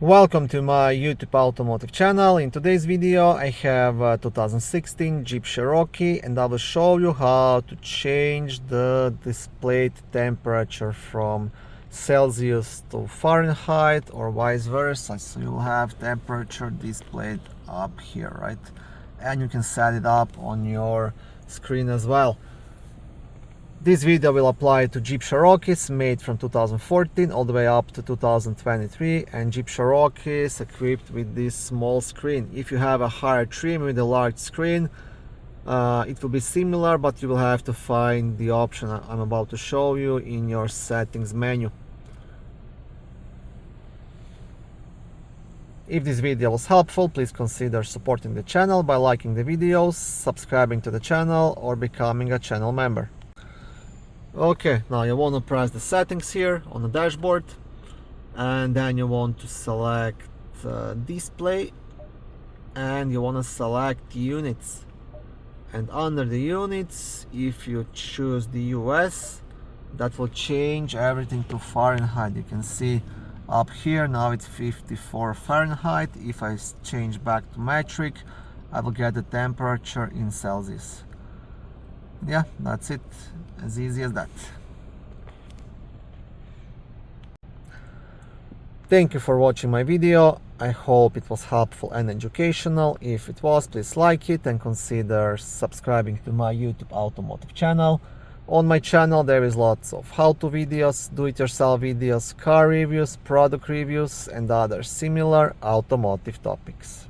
Welcome to my YouTube automotive channel. In today's video I have a 2016 Jeep Cherokee and I will show you how to change the displayed temperature from Celsius to Fahrenheit or vice versa. So you'll have temperature displayed up here, right? And you can set it up on your screen as well. This video will apply to Jeep Cherokees made from 2014 all the way up to 2023, and Jeep Cherokees equipped with this small screen. If you have a higher trim with a large screen, it will be similar, but you will have to find the option I'm about to show you in your settings menu. If this video was helpful, please consider supporting the channel by liking the videos, subscribing to the channel, or becoming a channel member. Okay, now you want to press the settings here on the dashboard, and then you want to select display, and you want to select units, and under the units, if you choose the US, that will change everything to Fahrenheit. You can see up here now it's 54 Fahrenheit. If I change back to metric, I will get the temperature in Celsius. Yeah, that's it, as easy as that. Thank you for watching my video. I hope it was helpful and educational. If it was, please like it and consider subscribing to my YouTube automotive channel. On my channel there is lots of how-to videos, do-it-yourself videos, car reviews, product reviews and other similar automotive topics.